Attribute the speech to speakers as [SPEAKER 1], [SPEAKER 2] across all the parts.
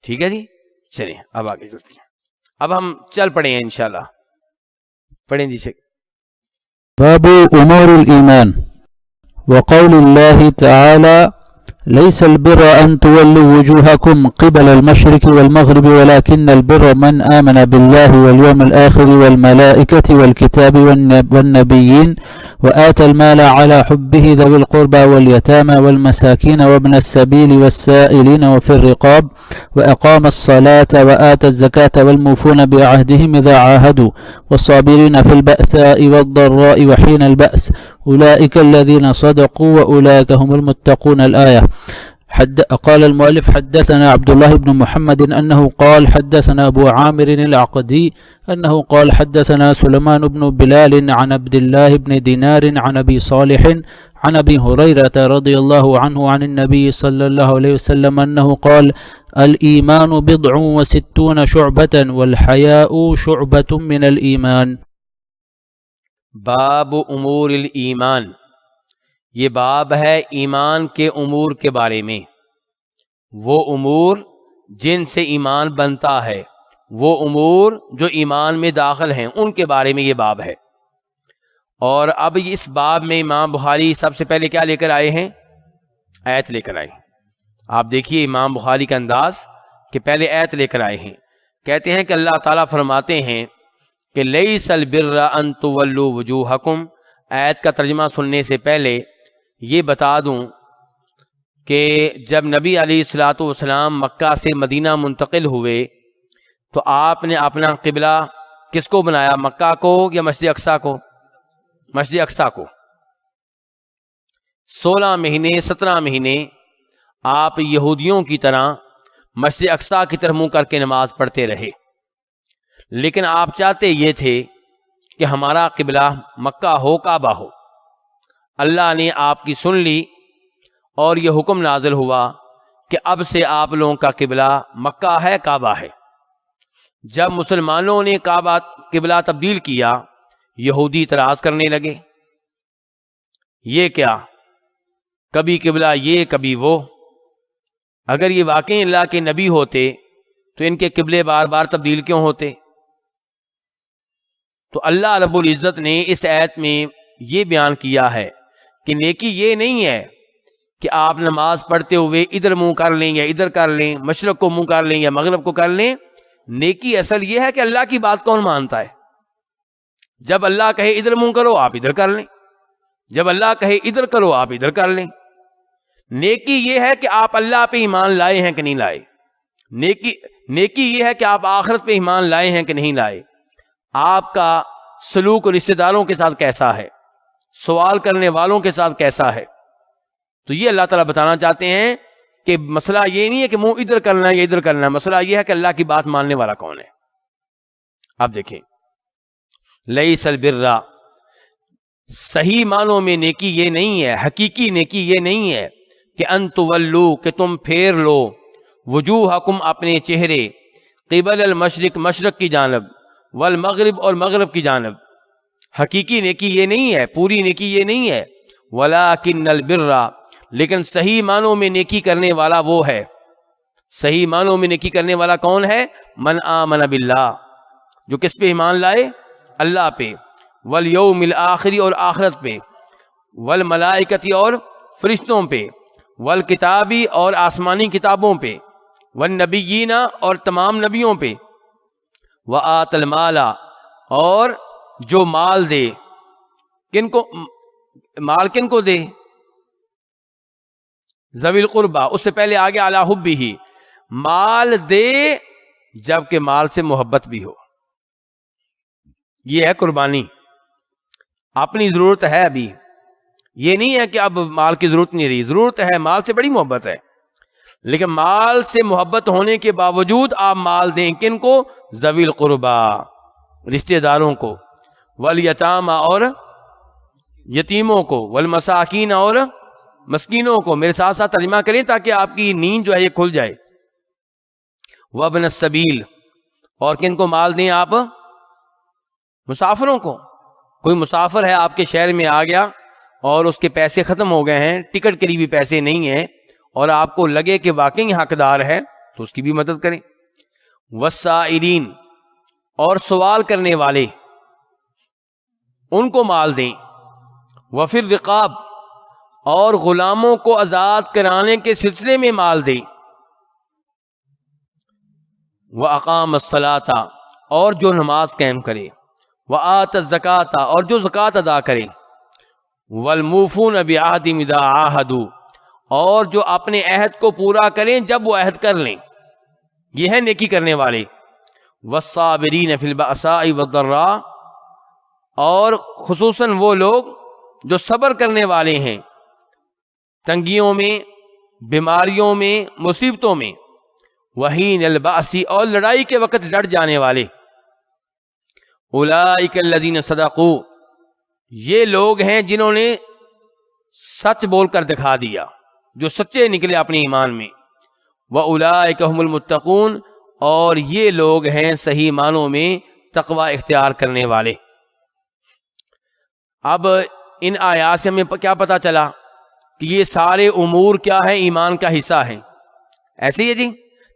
[SPEAKER 1] ٹھیک ہے جی، چلیں اب آگے چلتے ہیں. اب ہم چل پڑے ہیں انشاءاللہ. پڑھیں جی شیخ.
[SPEAKER 2] باب امور الایمان وقول الله تعالى ليس البر أن تولوا وجوهكم قبل المشرق والمغرب ولكن البر من آمن بالله واليوم الآخر والملائكة والكتاب والنبيين وآتى المال على حبه ذوي القربى واليتامى والمساكين وابن السبيل والسائلين وفي الرقاب وأقام الصلاة وآتى الزكاة والموفون بعهدهم إذا عاهدوا والصابرين في البأساء والضراء وحين البأس أولئك الذين صدقوا وأولئك هم المتقون. الآية. قال المؤلف حدثنا عبد الله بن محمد أنه قال حدثنا أبو عامر العقدي أنه قال حدثنا سليمان بن بلال عن عبد الله بن دينار عن أبي صالح عن أبي هريرة رضي الله عنه عن النبي صلى الله عليه وسلم أنه قال الإيمان 69 شعبة والحياء شعبة من الإيمان.
[SPEAKER 1] باب امور الایمان، یہ باب ہے ایمان کے امور کے بارے میں. وہ امور جن سے ایمان بنتا ہے، وہ امور جو ایمان میں داخل ہیں، ان کے بارے میں یہ باب ہے. اور اب اس باب میں امام بخاری سب سے پہلے کیا لے کر آئے ہیں؟ آیت لے کر آئے ہیں. آپ دیکھیے امام بخاری کا انداز کہ پہلے آیت لے کر آئے ہیں. کہتے ہیں کہ اللہ تعالیٰ فرماتے ہیں کہ لیس البر ان تولوا وجوہکم. آیت کا ترجمہ سننے سے پہلے یہ بتا دوں کہ جب نبی علیہ الصلوۃ والسلام مکہ سے مدینہ منتقل ہوئے تو آپ نے اپنا قبلہ کس کو بنایا؟ مکہ کو یا مسجد اقصیٰ کو؟ مسجد اقصیٰ کو. 16 مہینے 17 مہینے آپ یہودیوں کی طرح مسجد اقصیٰ کی طرف منہ کر کے نماز پڑھتے رہے، لیکن آپ چاہتے یہ تھے کہ ہمارا قبلہ مکہ ہو، کعبہ ہو. اللہ نے آپ کی سن لی اور یہ حکم نازل ہوا کہ اب سے آپ لوگوں کا قبلہ مکہ ہے، کعبہ ہے. جب مسلمانوں نے کعبہ قبلہ تبدیل کیا، یہودی اعتراض کرنے لگے، یہ کیا، کبھی قبلہ یہ کبھی وہ. اگر یہ واقعی اللہ کے نبی ہوتے تو ان کے قبلے بار بار تبدیل کیوں ہوتے؟ تو اللہ رب العزت نے اس آیت میں یہ بیان کیا ہے کہ نیکی یہ نہیں ہے کہ آپ نماز پڑھتے ہوئے ادھر منہ کر لیں یا ادھر کر لیں، مشرق کو منہ کر لیں یا مغرب کو کر لیں. نیکی اصل یہ ہے کہ اللہ کی بات کون مانتا ہے. جب اللہ کہے ادھر منہ کرو آپ ادھر کر لیں، جب اللہ کہے ادھر کرو آپ ادھر کر لیں. نیکی یہ ہے کہ آپ اللہ پہ ایمان لائے ہیں کہ نہیں لائے. نیکی یہ ہے کہ آپ آخرت پہ ایمان لائے ہیں کہ نہیں لائے. آپ کا سلوک رشتہ داروں کے ساتھ کیسا ہے، سوال کرنے والوں کے ساتھ کیسا ہے. تو یہ اللہ تعالیٰ بتانا چاہتے ہیں کہ مسئلہ یہ نہیں ہے کہ منہ ادھر کرنا ہے یا ادھر کرنا ہے، مسئلہ یہ ہے کہ اللہ کی بات ماننے والا کون ہے. اب دیکھیں، لیس البر، صحیح معنوں میں نیکی یہ نہیں ہے، حقیقی نیکی یہ نہیں ہے کہ ان تولو، کہ تم پھیر لو، وجوہکم، اپنے چہرے، قبل المشرق، مشرق کی جانب، والمغرب، اور مغرب کی جانب. حقیقی نیکی یہ نہیں ہے، پوری نیکی یہ نہیں ہے. ولیکن البر، لیکن صحیح معنوں میں نیکی کرنے والا وہ ہے. صحیح معنوں میں نیکی کرنے والا کون ہے؟ من آمن باللہ، جو کس پہ ایمان لائے؟ اللہ پہ. والیوم الآخر، اور آخرت پہ. والملائکتی، اور فرشتوں پہ. والکتابی، اور آسمانی کتابوں پہ. والنبیین، اور تمام نبیوں پہ. وآت المال، اور جو مال دے. کن کو مال کن کو دے؟ ذوی القربہ. اس سے پہلے آگے علی حبہ، مال دے جبکہ مال سے محبت بھی ہو. یہ ہے قربانی. اپنی ضرورت ہے ابھی، یہ نہیں ہے کہ اب مال کی ضرورت نہیں رہی، ضرورت ہے، مال سے بڑی محبت ہے، لیکن مال سے محبت ہونے کے باوجود آپ مال دیں. کن کو؟ ذوی القربہ، رشتہ داروں کو. والیتامى، اور یتیموں کو. والمساکین، اور مسکینوں کو. میرے ساتھ ساتھ ترجمہ کریں تاکہ آپ کی نیند جو ہے یہ کھل جائے. وابن السبیل، اور کن کو مال دیں آپ؟ مسافروں کو. کوئی مسافر ہے آپ کے شہر میں آ گیا اور اس کے پیسے ختم ہو گئے ہیں، ٹکٹ کے لیے بھی پیسے نہیں ہیں، اور آپ کو لگے کہ واقعی حقدار ہے تو اس کی بھی مدد کریں. والسائلین، اور سوال کرنے والے ان کو مال دیں. وفی الرقاب، اور غلاموں کو آزاد کرانے کے سلسلے میں مال دیں. وَأَقَامَ الصَّلَاةَ، اور جو نماز قائم کرے. وَآتَ الزَّكَاةَ، اور جو زکوٰۃ ادا کرے. وَالْمُوفُونَ بِعَهْدِهِمْ إِذَا عَاهَدُوا، اور جو اپنے عہد کو پورا کریں جب وہ عہد کر لیں. یہ ہے نیکی کرنے والے. وَالصَّابِرِينَ فِي الْبَأْسَاءِ وَالضَّرَّاءِ، اور خصوصاً وہ لوگ جو صبر کرنے والے ہیں تنگیوں میں، بیماریوں میں، مصیبتوں میں. وحین البأس، اور لڑائی کے وقت ڈٹ جانے والے. اولئک الذین صدقوا، یہ لوگ ہیں جنہوں نے سچ بول کر دکھا دیا، جو سچے نکلے اپنے ایمان میں. واولئک هم المتقون، اور یہ لوگ ہیں صحیح معنوں میں تقوی اختیار کرنے والے. اب ان آیات سے ہمیں کیا پتہ چلا کہ یہ سارے امور کیا ہے؟ ایمان کا حصہ ہیں. ایسے ہی ہے جی،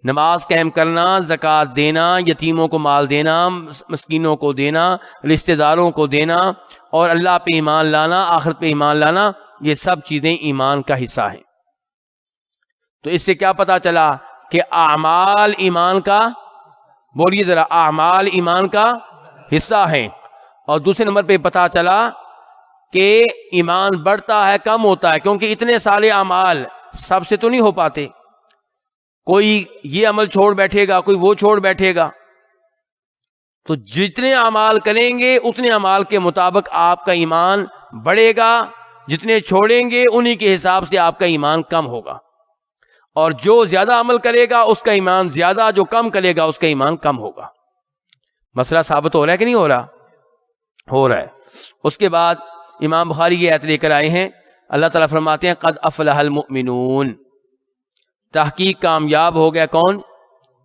[SPEAKER 1] نماز قائم کرنا، زکوٰۃ دینا، یتیموں کو مال دینا، مسکینوں کو دینا، رشتہ داروں کو دینا، اور اللہ پہ ایمان لانا، آخرت پہ ایمان لانا، یہ سب چیزیں ایمان کا حصہ ہیں. تو اس سے کیا پتہ چلا کہ اعمال ایمان کا، بولیے ذرا، اعمال ایمان کا حصہ ہیں. اور دوسرے نمبر پہ پتہ چلا کہ ایمان بڑھتا ہے کم ہوتا ہے، کیونکہ اتنے سارے اعمال سب سے تو نہیں ہو پاتے. کوئی یہ عمل چھوڑ بیٹھے گا، کوئی وہ چھوڑ بیٹھے گا. تو جتنے اعمال کریں گے اتنے اعمال کے مطابق آپ کا ایمان بڑھے گا، جتنے چھوڑیں گے انہی کے حساب سے آپ کا ایمان کم ہوگا. اور جو زیادہ عمل کرے گا اس کا ایمان زیادہ، جو کم کرے گا اس کا ایمان کم ہوگا. مسئلہ ثابت ہو رہا ہے کہ نہیں ہو رہا؟ ہو رہا ہے. اس کے بعد امام بخاری یہ آیت لے کر آئے ہیں. اللہ تعالیٰ فرماتے ہیں قد افلح المؤمنون، تحقیق کامیاب ہو گیا کون؟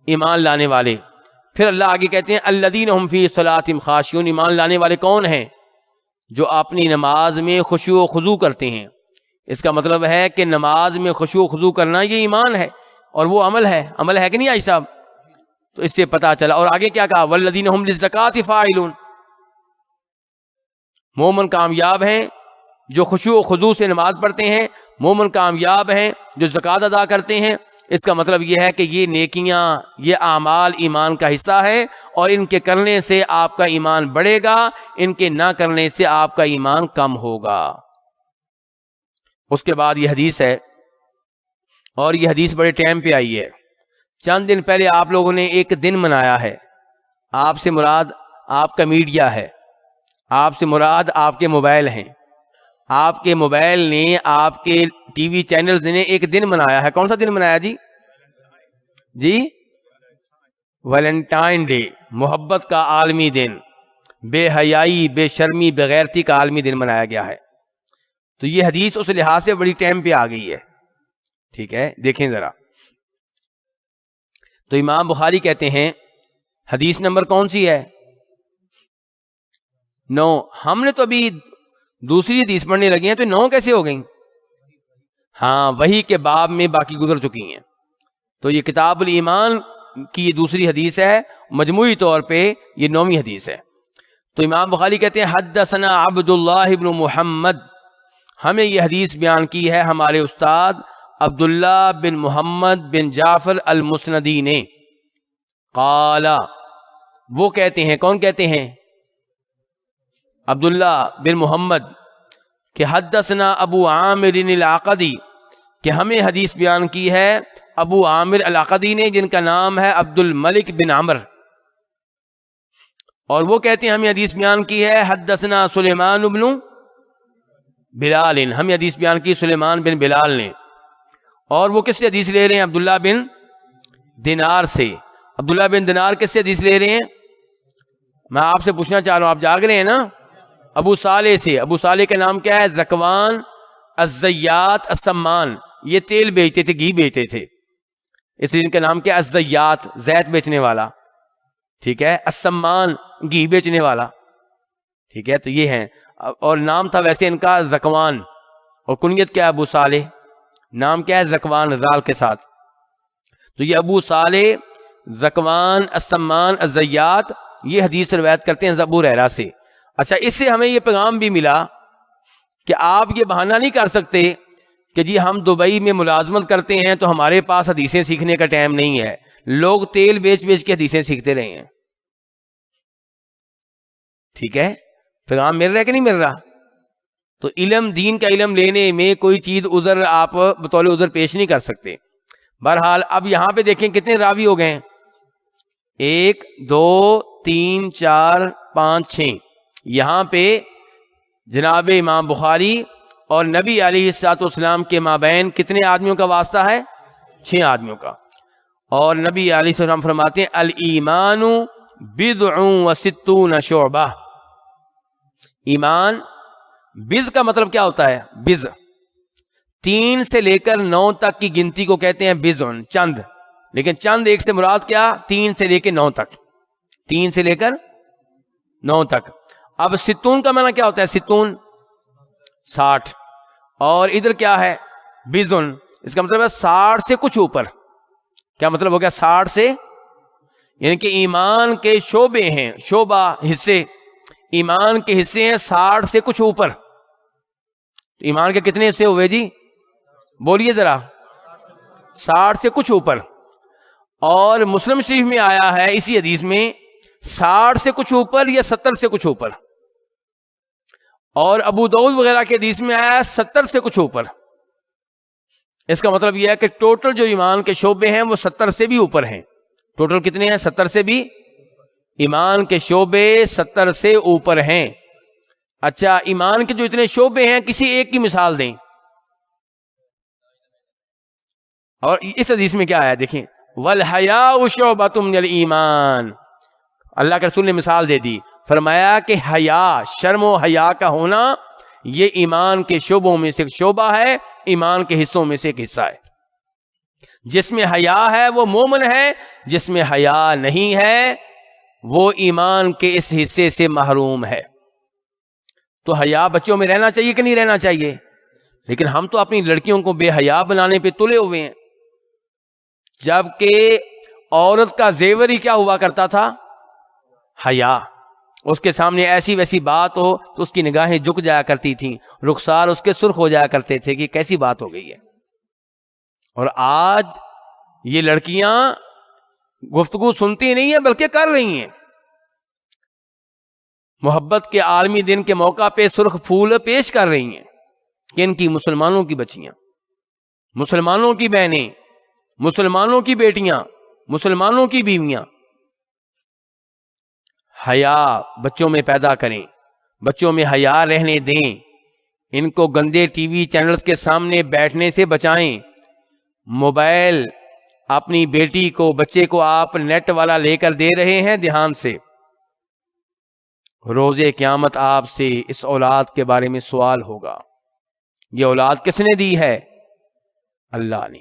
[SPEAKER 1] ایمان لانے والے. پھر اللہ آگے کہتے ہیں الذین هم فی صلاتہم خاشعون، ایمان لانے والے کون ہیں؟ جو اپنی نماز میں خشوع و خضوع کرتے ہیں. اس کا مطلب ہے کہ نماز میں خشوع و خضوع کرنا یہ ایمان ہے، اور وہ عمل ہے. عمل ہے کہ نہیں آئی صاحب؟ تو اس سے پتہ چلا. اور آگے کیا کہا؟ والذین هم للزکاۃ فاعلون، مومن کامیاب ہیں جو خشوع و خضوع سے نماز پڑھتے ہیں، مومن کامیاب ہیں جو زکوٰۃ ادا کرتے ہیں. اس کا مطلب یہ ہے کہ یہ نیکیاں، یہ اعمال ایمان کا حصہ ہے، اور ان کے کرنے سے آپ کا ایمان بڑھے گا، ان کے نہ کرنے سے آپ کا ایمان کم ہوگا. اس کے بعد یہ حدیث ہے، اور یہ حدیث بڑے ٹائم پہ آئی ہے. چند دن پہلے آپ لوگوں نے ایک دن منایا ہے. آپ سے مراد آپ کا میڈیا ہے، آپ سے مراد آپ کے موبائل ہیں. آپ کے موبائل نے، آپ کے ٹی وی چینلز نے ایک دن منایا ہے. کون سا دن منایا جی؟ جی ویلنٹائن ڈے، محبت کا عالمی دن، بے حیائی، بے شرمی، بے غیرتی کا عالمی دن منایا گیا ہے. تو یہ حدیث اس لحاظ سے بڑی ٹائم پہ آ گئی ہے. ٹھیک ہے، دیکھیں ذرا. تو امام بخاری کہتے ہیں حدیث نمبر کون سی ہے؟ 9. ہم نے تو ابھی دوسری حدیث پڑھنے لگے ہیں، تو 9 کیسے ہو گئیں؟ ہاں، وحی کے باب میں باقی گزر چکی ہیں. تو یہ کتاب الایمان کی یہ دوسری حدیث ہے، مجموعی طور پہ یہ 9ویں حدیث ہے. تو امام بخاری کہتے ہیں حدثنا عبداللہ بن محمد، ہمیں یہ حدیث بیان کی ہے ہمارے استاد عبداللہ بن محمد بن جعفر المسندی نے. قال، وہ کہتے ہیں، کون کہتے ہیں؟ عبداللہ بن محمد، کہ حدثنا ابو عامر العقدی، کہ ہمیں حدیث بیان کی ہے ابو عامر العقدی نے، جن کا نام ہے عبد الملک بن عمر. اور وہ کہتے ہیں ہمیں حدیث بیان کی ہے حدثنا سلیمان بن بلال، ہمیں حدیث بیان کی سلیمان بن بلال نے. اور وہ کس سے حدیث لے رہے ہیں؟ عبداللہ بن دینار سے. عبداللہ بن دینار کس سے حدیث لے رہے ہیں؟ میں آپ سے پوچھنا چاہ رہا ہوں، آپ جاگ رہے ہیں نا؟ ابو صالح سے. ابو صالح کا نام کیا ہے؟ ذکوان الزیات السمان. یہ تیل بیچتے تھے، گھی بیچتے تھے، اس لیے ان کا نام کیا ہے؟ الزیات، زیت بیچنے والا. ٹھیک ہے، السمان، گھی بیچنے والا. ٹھیک ہے، تو یہ ہیں. اور نام تھا ویسے ان کا ذکوان، اور کنیت کیا ہے؟ ابو صالح. نام کیا ہے؟ ذکوان، زال کے ساتھ. تو یہ ابو صالح ذکوان السمان الزیات یہ حدیث روایت کرتے ہیں ابو ہریرہ سے۔ اچھا، اس سے ہمیں یہ پیغام بھی ملا کہ آپ یہ بہانہ نہیں کر سکتے کہ جی ہم دبئی میں ملازمت کرتے ہیں تو ہمارے پاس حدیثیں سیکھنے کا ٹائم نہیں ہے۔ لوگ تیل بیچ بیچ کے حدیثیں سیکھتے رہے ہیں، ٹھیک ہے، پیغام مل رہا ہے کہ نہیں مل رہا؟ تو علم، دین کا علم لینے میں کوئی چیز عذر آپ بطور عذر پیش نہیں کر سکتے۔ بہرحال اب یہاں پہ دیکھیں کتنے راوی ہو گئے ہیں، 1 2 3 4 5 6۔ یہاں پہ جناب امام بخاری اور نبی علیہ الصلوۃ والسلام کے مابین کتنے آدمیوں کا واسطہ ہے؟ 6 آدمیوں کا۔ اور نبی علیہ السلام فرماتے ہیں الایمان بضع و ستون شعبہ۔ ایمان، بضع کا مطلب کیا ہوتا ہے؟ بضع 3 سے لے کر 9 تک کی گنتی کو کہتے ہیں بضع، چند۔ لیکن چند ایک سے مراد کیا؟ 3 سے لے کے 9 تک، 3 سے لے کر 9 تک۔ اب ستون کا معنی کیا ہوتا ہے؟ ستون 60، اور ادھر کیا ہے؟ بضع، اس کا مطلب ہے 60 سے کچھ اوپر۔ کیا مطلب ہو گیا 60 سے؟ یعنی کہ ایمان کے شعبے ہیں، شعبہ حصے، ایمان کے حصے ہیں 60 سے کچھ اوپر۔ ایمان کے کتنے حصے ہوئے جی؟ بولیے ذرا۔ 60 سے کچھ اوپر۔ اور مسلم شریف میں آیا ہے اسی حدیث میں 60 سے کچھ اوپر یا 70 سے کچھ اوپر، اور ابو داؤد وغیرہ کے حدیث میں آیا ہے 70 سے کچھ اوپر۔ اس کا مطلب یہ ہے کہ ٹوٹل جو ایمان کے شعبے ہیں وہ 70 سے بھی اوپر ہیں۔ ٹوٹل کتنے ہیں؟ 70 سے بھی، ایمان کے شعبے 70 سے اوپر ہیں۔ اچھا، ایمان کے جو اتنے شعبے ہیں کسی ایک کی مثال دیں۔ اور اس حدیث میں کیا آیا دیکھیں، وَالْحَيَاءُ شُعْبَةٌ مِنَ الْإِيمَانِ، اللہ کے رسول نے مثال دے دی، فرمایا کہ حیا، شرم و حیا کا ہونا یہ ایمان کے شعبوں میں سے ایک شعبہ ہے، ایمان کے حصوں میں سے ایک حصہ ہے۔ جس میں حیا ہے وہ مومن ہے، جس میں حیا نہیں ہے وہ ایمان کے اس حصے سے محروم ہے۔ تو حیا بچوں میں رہنا چاہیے کہ نہیں رہنا چاہیے؟ لیکن ہم تو اپنی لڑکیوں کو بے حیا بنانے پہ تلے ہوئے ہیں، جبکہ عورت کا زیور ہی کیا ہوا کرتا تھا؟ حیا۔ اس کے سامنے ایسی ویسی بات ہو تو اس کی نگاہیں جھک جایا کرتی تھیں، رخسار اس کے سرخ ہو جایا کرتے تھے کہ کیسی بات ہو گئی ہے۔ اور آج یہ لڑکیاں گفتگو سنتی نہیں ہیں بلکہ کر رہی ہیں۔ محبت کے عالمی دن کے موقع پہ سرخ پھول پیش کر رہی ہیں کہ ان کی مسلمانوں کی بچیاں، مسلمانوں کی بہنیں، مسلمانوں کی بیٹیاں، مسلمانوں کی بیویاں حیا بچوں میں پیدا کریں، بچوں میں حیا رہنے دیں، ان کو گندے ٹی وی چینلز کے سامنے بیٹھنے سے بچائیں۔ موبائل اپنی بیٹی کو، بچے کو آپ نیٹ والا لے کر دے رہے ہیں، دھیان سے۔ روز قیامت آپ سے اس اولاد کے بارے میں سوال ہوگا۔ یہ اولاد کس نے دی ہے؟ اللہ نے۔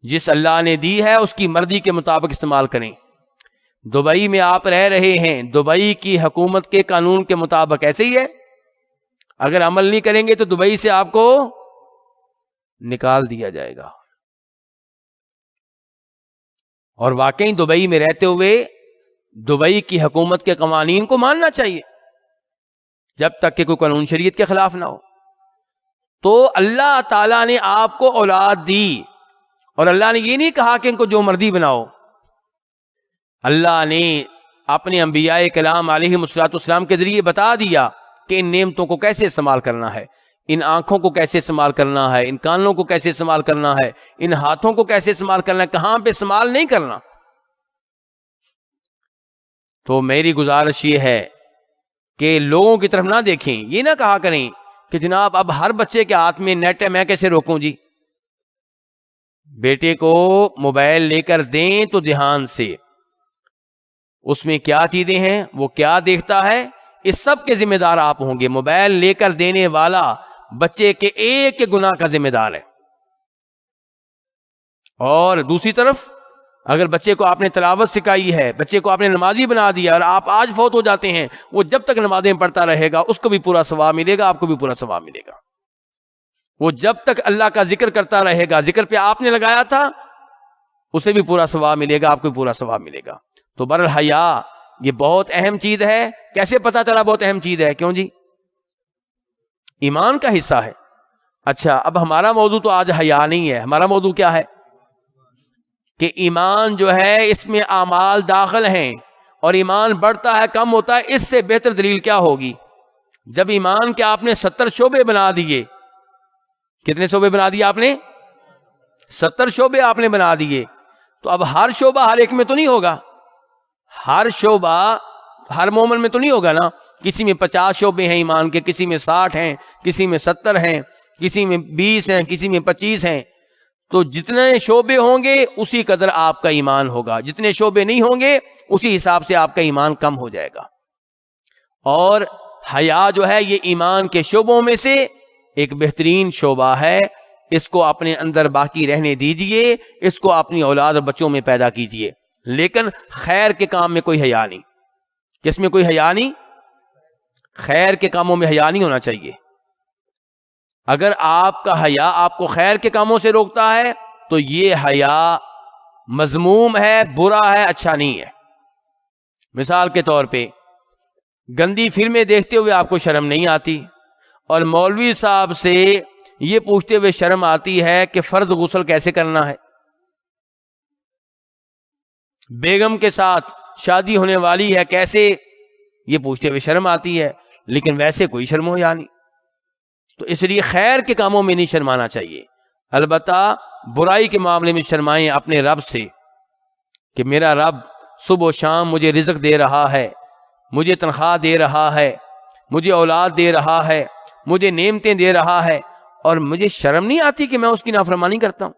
[SPEAKER 1] جس اللہ نے دی ہے اس کی مرضی کے مطابق استعمال کریں۔ دبئی میں آپ رہ رہے ہیں، دبئی کی حکومت کے قانون کے مطابق ایسے ہی ہے۔ اگر عمل نہیں کریں گے تو دبئی سے آپ کو نکال دیا جائے گا۔ اور واقعی دبئی میں رہتے ہوئے دبئی کی حکومت کے قوانین کو ماننا چاہیے جب تک کہ کوئی قانون شریعت کے خلاف نہ ہو۔ تو اللہ تعالیٰ نے آپ کو اولاد دی، اور اللہ نے یہ نہیں کہا کہ ان کو جو مرضی بناؤ۔ اللہ نے اپنے انبیاء کلام علیہ السلام کے ذریعے بتا دیا کہ ان نعمتوں کو کیسے استعمال کرنا ہے، ان آنکھوں کو کیسے استعمال کرنا ہے، ان کانوں کو کیسے استعمال کرنا ہے، ان ہاتھوں کو کیسے استعمال کرنا ہے، کہاں پہ استعمال نہیں کرنا۔ تو میری گزارش یہ ہے کہ لوگوں کی طرف نہ دیکھیں، یہ نہ کہا کریں کہ جناب اب ہر بچے کے ہاتھ میں نیٹ ہے، میں کیسے روکوں جی۔ بیٹے کو موبائل لے کر دیں تو دھیان سے، اس میں کیا چیزیں ہیں، وہ کیا دیکھتا ہے، اس سب کے ذمہ دار آپ ہوں گے۔ موبائل لے کر دینے والا بچے کے ایک گناہ کا ذمہ دار ہے۔ اور دوسری طرف اگر بچے کو آپ نے تلاوت سکھائی ہے، بچے کو آپ نے نمازی بنا دیا، اور آپ آج فوت ہو جاتے ہیں، وہ جب تک نمازیں پڑھتا رہے گا اس کو بھی پورا ثواب ملے گا، آپ کو بھی پورا ثواب ملے گا۔ وہ جب تک اللہ کا ذکر کرتا رہے گا، ذکر پہ آپ نے لگایا تھا اسے بھی پورا ثواب ملے گا، آپ کو بھی پورا ثواب ملے گا۔ تو برالحیا یہ بہت اہم چیز ہے۔ کیسے پتا چلا بہت اہم چیز ہے؟ کیوں جی؟ ایمان کا حصہ ہے۔ اچھا، اب ہمارا موضوع تو آج حیا نہیں ہے، ہمارا موضوع کیا ہے کہ ایمان جو ہے اس میں اعمال داخل ہیں، اور ایمان بڑھتا ہے کم ہوتا ہے۔ اس سے بہتر دلیل کیا ہوگی؟ جب ایمان کے آپ نے 70 شعبے بنا دیے۔ کتنے شعبے بنا دیے آپ نے؟ 70 شعبے آپ نے بنا دیے۔ تو اب ہر شعبہ ہر ایک میں تو نہیں ہوگا، ہر شعبہ ہر مومن میں تو نہیں ہوگا نا۔ کسی میں 50 شعبے ہیں ایمان کے، کسی میں 60 ہیں، کسی میں 70 ہیں، کسی میں 20 ہیں، کسی میں 25 ہیں۔ تو جتنے شعبے ہوں گے اسی قدر آپ کا ایمان ہوگا، جتنے شعبے نہیں ہوں گے اسی حساب سے آپ کا ایمان کم ہو جائے گا۔ اور حیا جو ہے یہ ایمان کے شعبوں میں سے ایک بہترین شعبہ ہے۔ اس کو اپنے اندر باقی رہنے دیجئے، اس کو اپنی اولاد اور بچوں میں پیدا کیجئے، لیکن خیر کے کام میں کوئی حیا نہیں۔ کس میں کوئی حیا نہیں؟ خیر کے کاموں میں حیا نہیں ہونا چاہیے۔ اگر آپ کا حیا آپ کو خیر کے کاموں سے روکتا ہے تو یہ حیا مذموم ہے، برا ہے، اچھا نہیں ہے۔ مثال کے طور پہ گندی فلمیں دیکھتے ہوئے آپ کو شرم نہیں آتی، اور مولوی صاحب سے یہ پوچھتے ہوئے شرم آتی ہے کہ فرض غسل کیسے کرنا ہے۔ بیگم کے ساتھ شادی ہونے والی ہے کیسے، یہ پوچھتے ہوئے شرم آتی ہے، لیکن ویسے کوئی شرم ہو یا نہیں۔ تو اس لیے خیر کے کاموں میں نہیں شرمانا چاہیے، البتہ برائی کے معاملے میں شرمائیں اپنے رب سے کہ میرا رب صبح و شام مجھے رزق دے رہا ہے، مجھے تنخواہ دے رہا ہے، مجھے اولاد دے رہا ہے، مجھے نعمتیں دے رہا ہے، اور مجھے شرم نہیں آتی کہ میں اس کی نافرمانی کرتا ہوں۔